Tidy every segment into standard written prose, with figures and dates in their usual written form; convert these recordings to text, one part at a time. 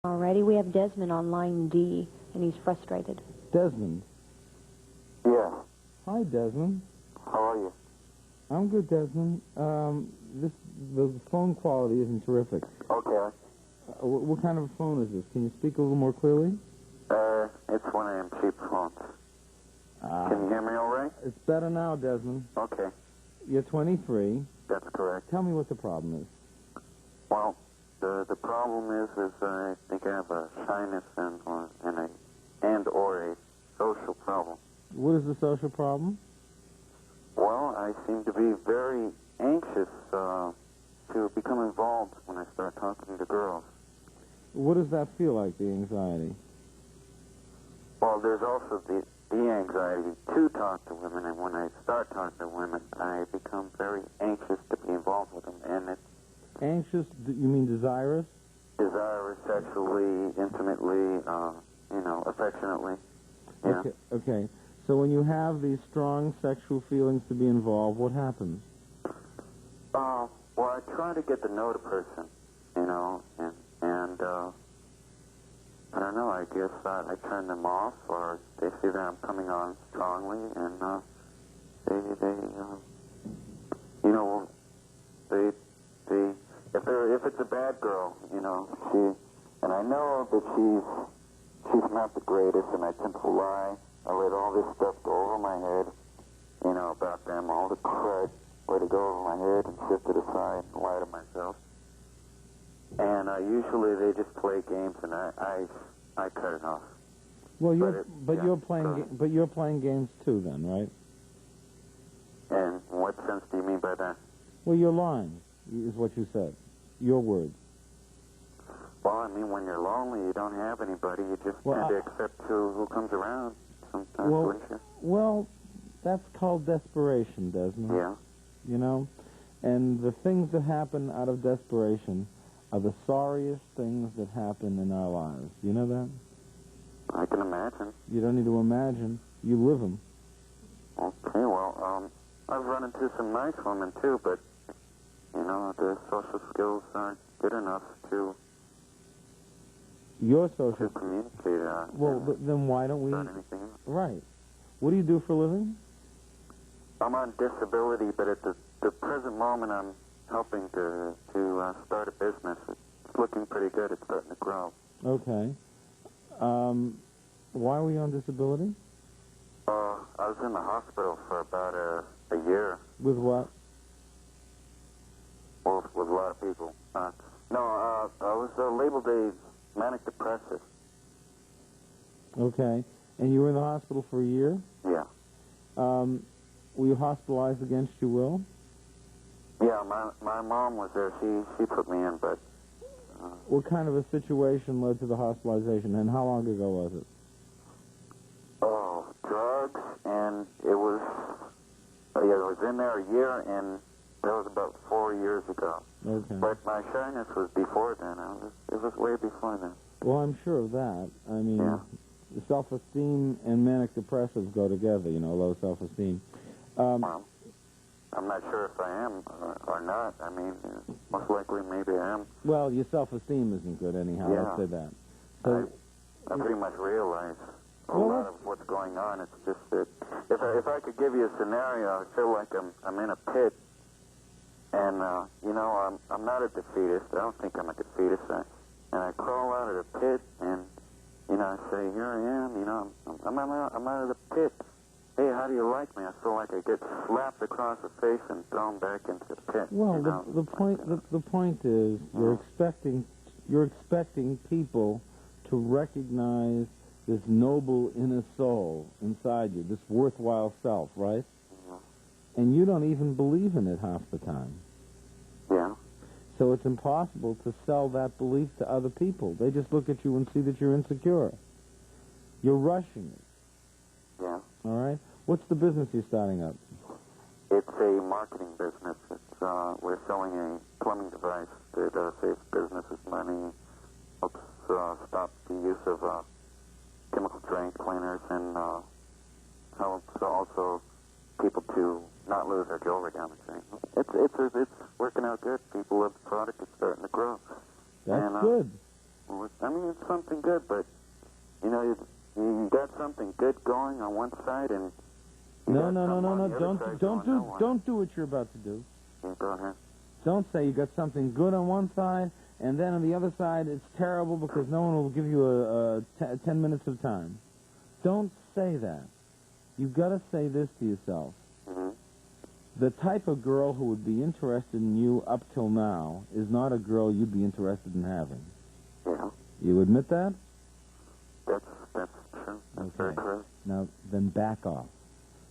Alrighty, we have Desmond on line D, and he's frustrated. Desmond. Yeah. Hi, Desmond. How are you? I'm good, Desmond. The phone quality isn't terrific. Okay. What kind of a phone is this? Can you speak a little more clearly? It's one of them cheap phones. Can you hear me all right? It's better now, Desmond. Okay. You're 23. That's correct. Tell me what the problem is. Well, the problem is I think I have a shyness and or a social problem. What is the social problem? Well, I seem to be very anxious to become involved when I start talking to girls. What does that feel like, the anxiety? Well, there's also the anxiety to talk to women, and when I start talking to women, I become very anxious to be involved with them, and it's Anxious? You mean desirous? desirous sexually, intimately, affectionately. Yeah. Okay. So when you have these strong sexual feelings to be involved, what happens? Well, I try to get to know the person, and I don't know, I guess I turn them off, or they see that I'm coming on strongly, and if it's a bad girl, and I know that she's not the greatest, and I tend to lie. I let all this stuff go over my head, about them, all the crud, let it go over my head and shift it aside and lie to myself. And usually they just play games, and I cut it off. Well, you're playing games too, then, right? And what sense do you mean by that? Well, you're lying, is what you said. Your words. Well, I mean, when you're lonely, you don't have anybody. You just tend to accept who comes around sometimes, wouldn't you? Well, that's called desperation, Desmond. Yeah. And the things that happen out of desperation are the sorriest things that happen in our lives. You know that? I can imagine. You don't need to imagine. You live them. Okay, well, I've run into some nice women, too, but, the social skills aren't good enough to communicate. Then why don't we... Anything else. Right. What do you do for a living? I'm on disability, but at the present moment, I'm helping to start a business. It's looking pretty good. It's starting to grow. Okay. Why were you on disability? I was in the hospital for about a year. With what? Well, with a lot of people. I was labeled a manic depressive. Okay. And you were in the hospital for a year? Yeah. Were you hospitalized against your will? Yeah, my mom was there. She put me in, but... What kind of a situation led to the hospitalization, and how long ago was it? Oh, drugs, and it was... I was in there a year, and that was about 4 years ago. Okay. But my shyness was before then. It was way before then. Well, I'm sure of that. I mean, self-esteem and manic depressive go together, low self-esteem. Well, I'm not sure if I am or not. I mean, most likely maybe I am. Well, your self-esteem isn't good anyhow, let's say that. So, I pretty much realize a lot of what's going on. It's just that if I could give you a scenario, I feel like I'm in a pit, and, I'm not a defeatist. I don't think I'm a defeatist. And I crawl out of the pit, and, I say, here I am, I'm out of the pit. Hey, how do you like me? I feel like I get slapped across the face and thrown back into the pit. Well, the point is you're expecting people to recognize this noble inner soul inside you, this worthwhile self, right? And you don't even believe in it half the time. Yeah. So it's impossible to sell that belief to other people. They just look at you and see that you're insecure. You're rushing it. Yeah. All right? What's the business you're starting up? It's a marketing business. We're selling a plumbing device that saves businesses money, helps stop the use of chemical drain cleaners, and helps also people to not lose their jewelry down the drain. It's working out good. People love the product. It's starting to grow. That's good. I mean, it's something good, but, you know, you got something good going on one side, and no. Don't do what you're about to do. Yeah, go ahead. Don't say you got something good on one side, and then on the other side it's terrible because no one will give you 10 minutes of time. Don't say that. You've got to say this to yourself. Mm-hmm. The type of girl who would be interested in you up till now is not a girl you'd be interested in having. Yeah. You admit that? That's true. That's very correct. Now, then back off.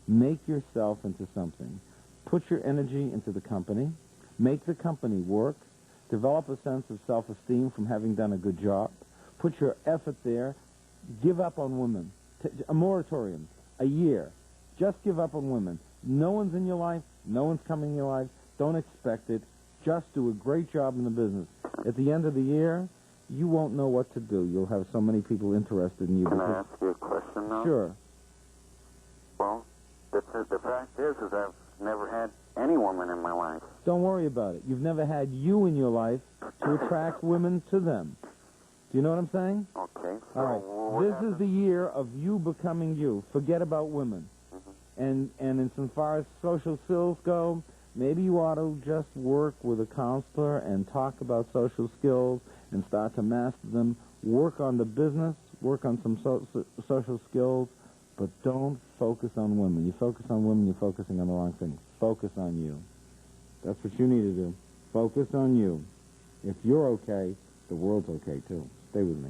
Make yourself into something. Put your energy into the company. Make the company work. Develop a sense of self-esteem from having done a good job. Put your effort there. Give up on women. A moratorium. A year. Just give up on women. No one's in your life. No one's coming in your life. Don't expect it. Just do a great job in the business. At the end of the year, you won't know what to do. You'll have so many people interested in you. Can I ask you a question now? Sure. Well, the fact is I've never had any woman in my life. Don't worry about it. You've never had you in your life to attract women to them. Do you know what I'm saying? Okay. So all right. This is the year of you becoming you. Forget about women. Mm-hmm. And insofar as social skills go, maybe you ought to just work with a counselor and talk about social skills and start to master them. Work on the business, work on some social skills, but don't focus on women. You focus on women, you're focusing on the wrong thing. Focus on you. That's what you need to do. Focus on you. If you're okay, the world's okay, too. Stay with me.